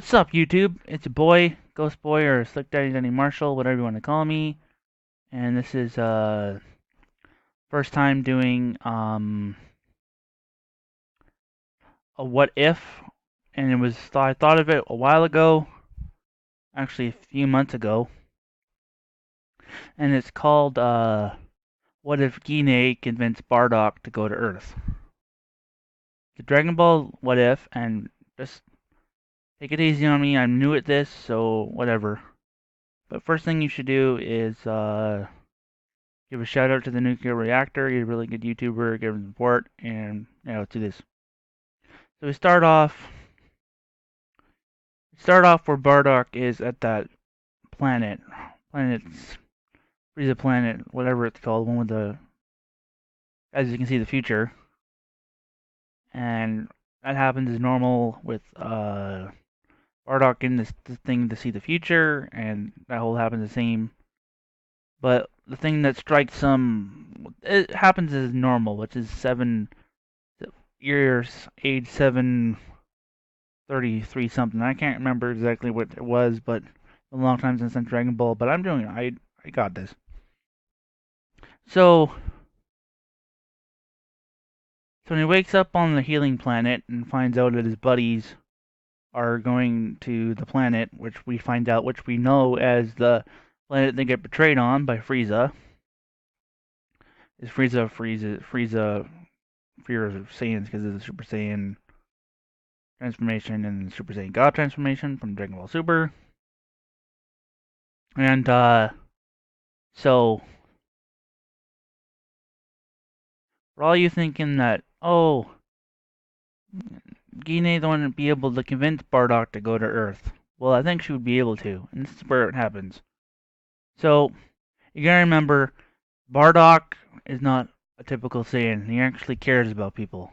What's up, YouTube? It's your boy, Ghost Boy, or Slick Daddy Danny Marshall, whatever you want to call me. And this is first time doing a what if, and I thought of it a while ago, actually a few months ago, and it's called what if Gine convinced Bardock to go to Earth? The Dragon Ball what if, and just take it easy on me. I'm new at this, so whatever. But first thing you should do is give a shout out to the nuclear reactor. He's a really good YouTuber. Give him support, and yeah, let's do this. So we start off. Where Bardock is at that planet. Frieza planet, whatever it's called, one with the, as you can see, the future. And that happens as normal with Bardock in this thing to see the future, and that whole happens the same. But the thing that strikes some, it happens as normal, which is 7 years, age 733 something. I can't remember exactly what it was, but a long time since I Dragon Ball. But I'm doing it. I got this. So when he wakes up on the healing planet and finds out that his buddies are going to the planet, which we know as the planet they get betrayed on by Frieza. Is Frieza fear of Saiyans because of the Super Saiyan transformation and the Super Saiyan God transformation from Dragon Ball Super. And so for all you thinking that, oh, Gine wouldn't be able to convince Bardock to go to Earth. Well, I think she would be able to, and this is where it happens. So you gotta remember, Bardock is not a typical Saiyan. He actually cares about people,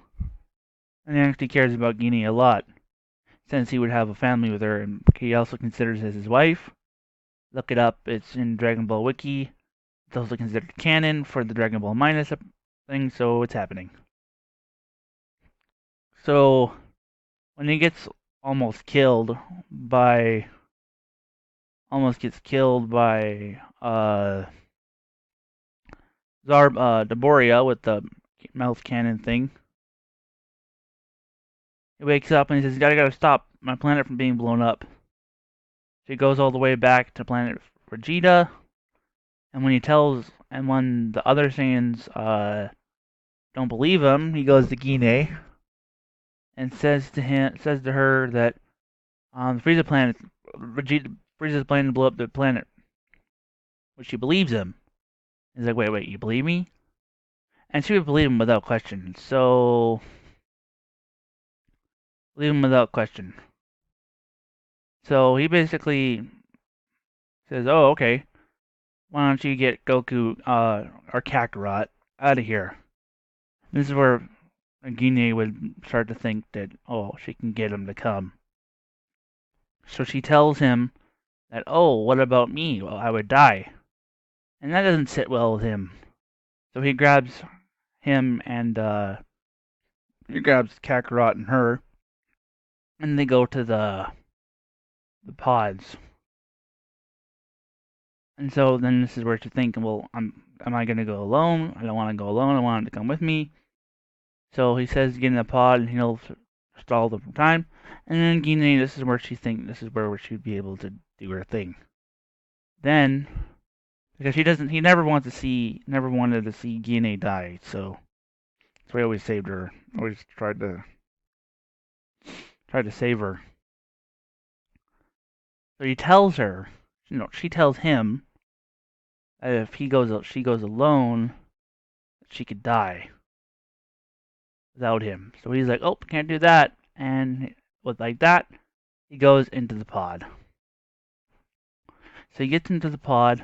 and he actually cares about Gine a lot, since he would have a family with her, and he also considers her his wife. Look it up; it's in Dragon Ball Wiki. It's also considered canon for the Dragon Ball Minus thing, so it's happening. So when he gets almost killed by Daboria with the mouth cannon thing. He wakes up and he says, gotta stop my planet from being blown up. So he goes all the way back to planet Vegeta, and when the other Saiyans don't believe him, he goes to Gine and says to her that Frieza's planning to blow up the planet, which she believes him. He's like, wait, you believe me? And she would believe him without question. So, believe him without question. So he basically says, oh, okay, why don't you get Goku, or Kakarot, out of here? This is where Gine would start to think that, oh, she can get him to come. So she tells him that, oh, what about me? Well, I would die. And that doesn't sit well with him. So he grabs him and, he grabs Kakarot and her, and they go to the pods. And so then this is where she's thinking, well, am I going to go alone? I don't want to go alone. I want him to come with me. So he says get in the pod and he'll stall the time. And then Gine, this is where this is where she'd be able to do her thing. Then, because he never wanted to see Gine die. So he always saved her. Always tried to save her. So he tells her, she tells him that if she goes alone, she could die without him. So he's like, oh, can't do that. And with like that, he goes into the pod. So he gets into the pod,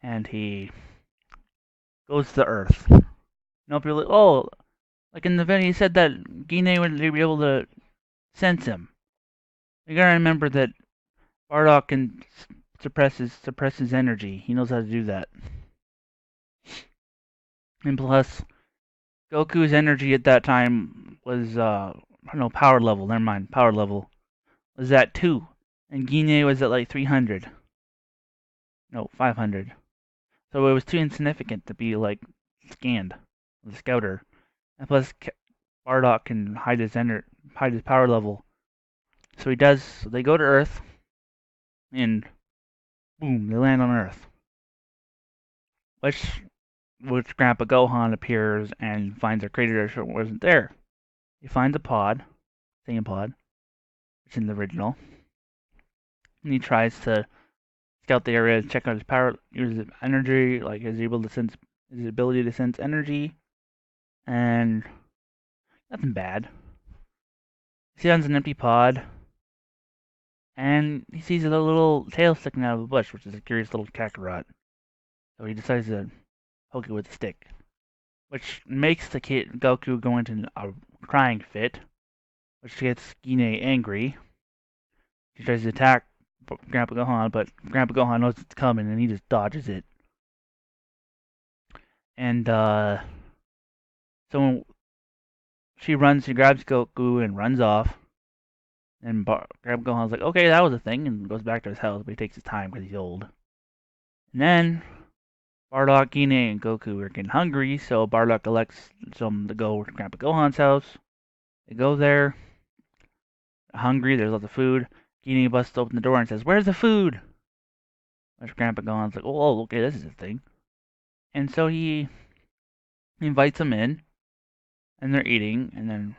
and he goes to Earth. People are like, oh, like in the video, he said that Gine would be able to sense him. You gotta remember that Bardock can suppress his energy. He knows how to do that. And plus, Goku's energy at that time was power level. Never mind, power level was at 2, and Gine was at like 300. No, 500. So it was too insignificant to be like scanned, the scouter. And plus, Bardock can hide his power level. So he does. So they go to Earth, and boom, they land on Earth. Which Grandpa Gohan appears and finds a crater that wasn't there. He finds a pod, same pod, it's in the original, and he tries to scout the area, check out his power, use his energy, like his ability to sense energy, and nothing bad. He finds an empty pod, and he sees a little tail sticking out of a bush, which is a curious little Kakarot. So he decides to poke it with a stick, which makes the kid Goku go into a crying fit, which gets Gine angry. He tries to attack Grandpa Gohan, but Grandpa Gohan knows it's coming and he just dodges it. And so she grabs Goku and runs off. And Grandpa Gohan's like, okay, that was a thing, and goes back to his house, but he takes his time because he's old. And then Bardock, Gine, and Goku are getting hungry, so Bardock elects them to go to Grandpa Gohan's house. They go there, hungry, there's lots of food. Gine busts open the door and says, where's the food? Which Grandpa Gohan's like, oh, okay, this is a thing. And so he invites them in, and they're eating, and then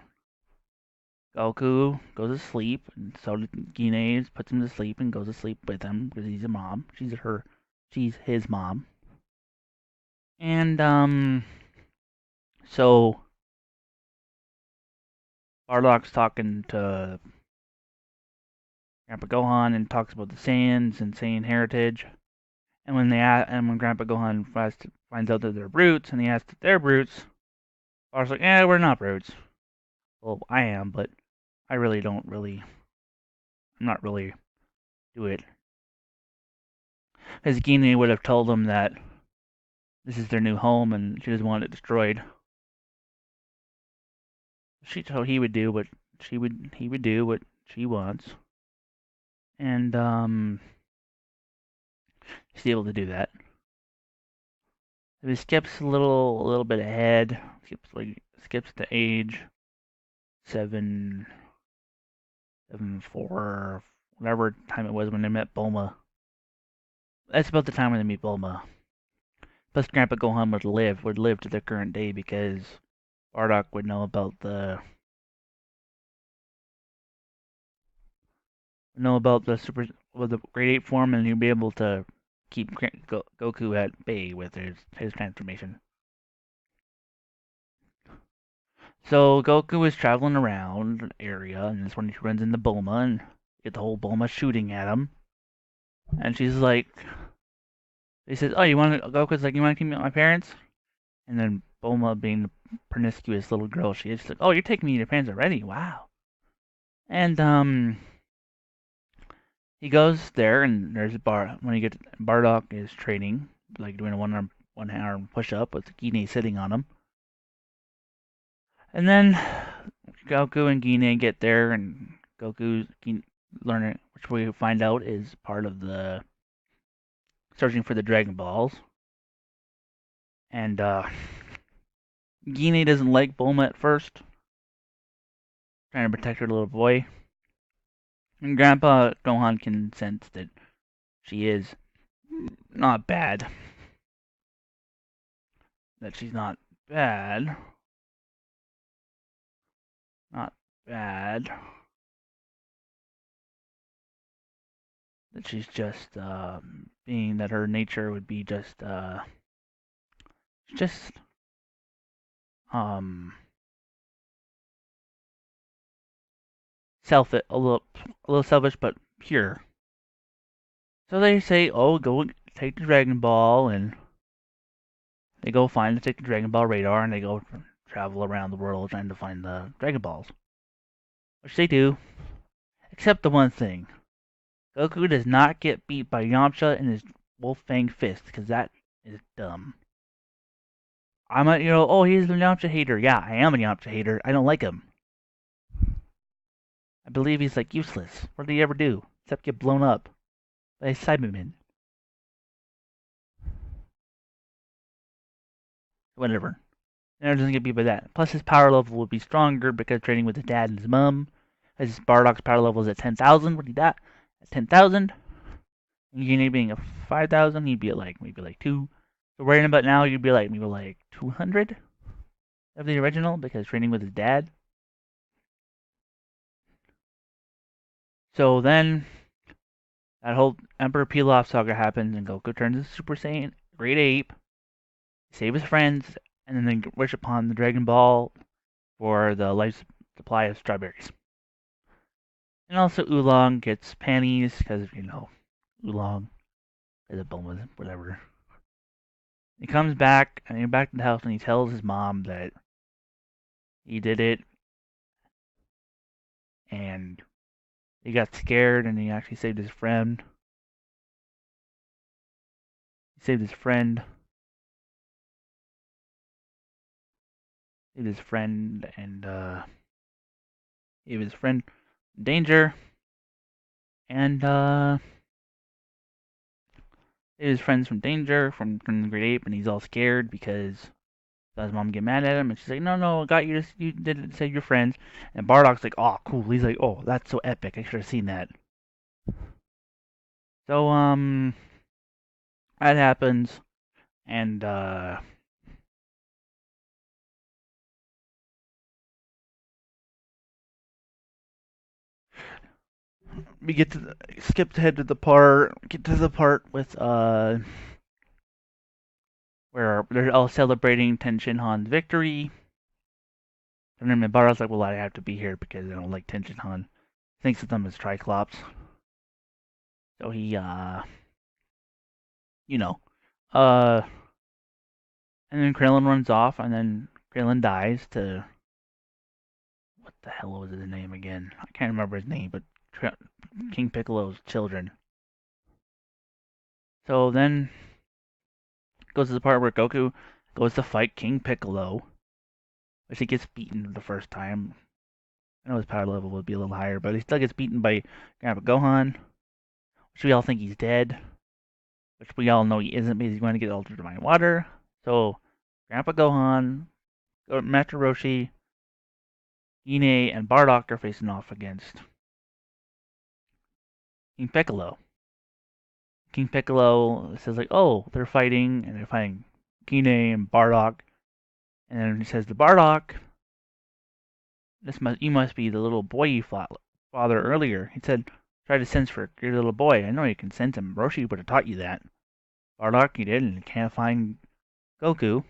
Goku goes to sleep, and so Gine puts him to sleep and goes to sleep with him because he's a mom. She's his mom. And so Bardock's talking to Grandpa Gohan and talks about the Saiyans and Saiyan heritage. And when Grandpa Gohan finds out that they're brutes, and he asks if they're brutes, Bardock's like, we're not brutes. Well, I am, but I really don't really, I'm not really do it. Because Gine would have told him that this is their new home and she doesn't want it destroyed. So he would do what he would do what she wants. And he's able to do that. If he skips a little bit ahead, skips to age 7, 4, whatever time it was when they met Bulma. That's about the time when they meet Bulma. Plus, Grandpa Gohan would live to the current day because Bardock would know about the the Great Ape form, and he'd be able to keep Goku at bay with his transformation. So Goku is traveling around the area, and that's when he runs into Bulma, and get the whole Bulma shooting at him. And she's like, he says, "Oh, Goku's like, you want to keep me with my parents?" And then Bulma, being the promiscuous little girl she is, she's like, "Oh, you're taking me to your parents already? Wow." And he goes there, and there's Bardock is training, like doing a one arm push up with Gine sitting on him. And then Goku and Gine get there, and learning, which we find out is part of the searching for the Dragon Balls. And Gine doesn't like Bulma at first, trying to protect her little boy. And Grandpa Gohan can sense that she is not bad. That she's not bad. Not bad. That she's just being that her nature would be just um selfish, a little selfish, but pure. So they say, "Oh, go take the Dragon Ball," and they go take the Dragon Ball radar, and they go travel around the world trying to find the Dragon Balls, which they do, except the one thing: Goku does not get beat by Yamcha and his Wolf Fang fist, because that is dumb. Oh, he's a Yamcha hater. Yeah, I am a Yamcha hater. I don't like him. I believe he's like useless. What did he ever do? Except get blown up by a Cyberman. Whatever. Never doesn't get beat by that. Plus his power level will be stronger because training with his dad and his mom. His Bardock's power level is at 10,000. What he got? At 10,000. And Gine being at 5,000, he'd be at like maybe like 2. So worrying about now, you'd be like maybe like 200 of the original because training with his dad. So then that whole Emperor Pilaf saga happens, and Goku turns into Super Saiyan, Great Ape, save his friends, and then they wish upon the Dragon Ball for the life supply of strawberries. And also Oolong gets panties because Oolong is a bum, whatever. He comes back and he's back to the house and he tells his mom that he did it and he got scared and he actually saved his friend. He saved his friend. Saved his friend and gave his friend danger and saved his friends from danger from the Great Ape, and he's all scared because his mom get mad at him and she's like, no, got you, you did it, save your friends. And Bardock's like, oh cool. He's like, oh, that's so epic, I should have seen that. So that happens, and we get to skip ahead to the part, with where they're all celebrating Tenshin Han's victory. And then Bardock's like, well, I have to be here because I don't like Tenshin Han. Thinks of them as Triclops. So he you know, and then Krillin runs off, and then Krillin dies to what the hell was his name again? I can't remember his name, but King Piccolo's children. So then goes to the part where Goku goes to fight King Piccolo, which he gets beaten the first time. I know his power level would be a little higher, but he still gets beaten by Grandpa Gohan, which we all think he's dead, which we all know he isn't because he's going to get Ultra Divine Water. So Grandpa Gohan, Master Roshi, Gine, and Bardock are facing off against King Piccolo. King Piccolo says like, oh, they're fighting, and they're fighting Gine and Bardock. And then he says to Bardock, you must be the little boy you father earlier. He said, try to sense for your little boy. I know you can sense him. Roshi would have taught you that. Bardock, you did, and you can't find Goku.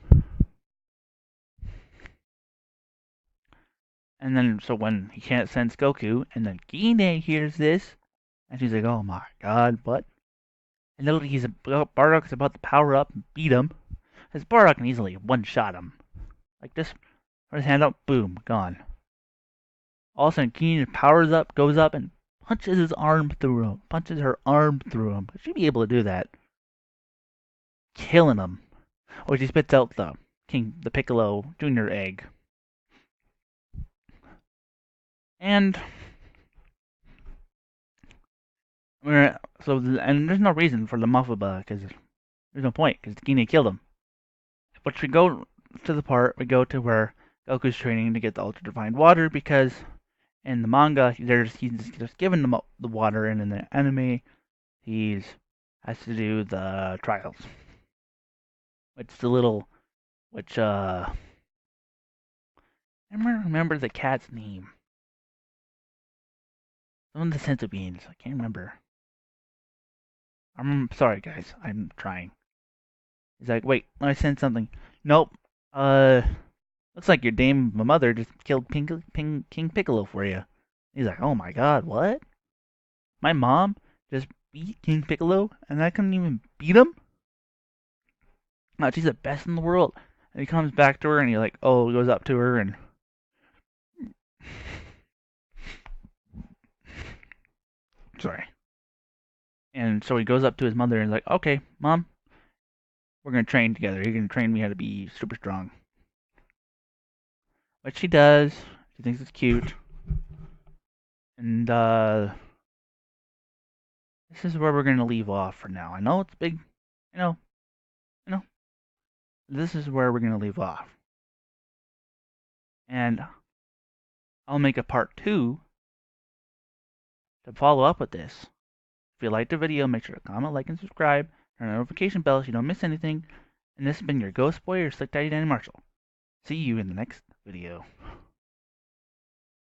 And then, so when he can't sense Goku, and then Gine hears this, and she's like, oh my god, what? And then Bardock's about to power up and beat him. Because Bardock can easily one-shot him. Like this, put his hand up, boom, gone. All of a sudden, Gine powers up, goes up, and punches her arm through him. She'd be able to do that. Killing him. Or she spits out the Piccolo Jr. egg. And there's no reason for the Mafuba, because there's no point, because Gine killed him. But we go to where Goku's training to get the Ultra Divine Water, because in the manga, he's just given the water, and in the anime, he has to do the trials. I remember the cat's name. One of the senzu beans. I can't remember. I'm sorry, guys. I'm trying. He's like, wait, I sent something. Nope. Looks like your my mother just killed King Piccolo for you. He's like, oh my god, what? My mom just beat King Piccolo, and I couldn't even beat him? No, she's the best in the world. And he comes back to her, and he goes up to her, and sorry. And so he goes up to his mother and is like, okay, Mom, we're going to train together. You're going to train me how to be super strong. Which she does. She thinks it's cute. And this is where we're gonna leave off for now. I know it's big, you know, you know. This is where we're gonna leave off, and I'll make a part 2 to follow up with this. If you liked the video, make sure to comment, like, and subscribe. Turn on the notification bell so you don't miss anything. And this has been your Ghost Boy or Slick Daddy Danny Marshall. See you in the next video.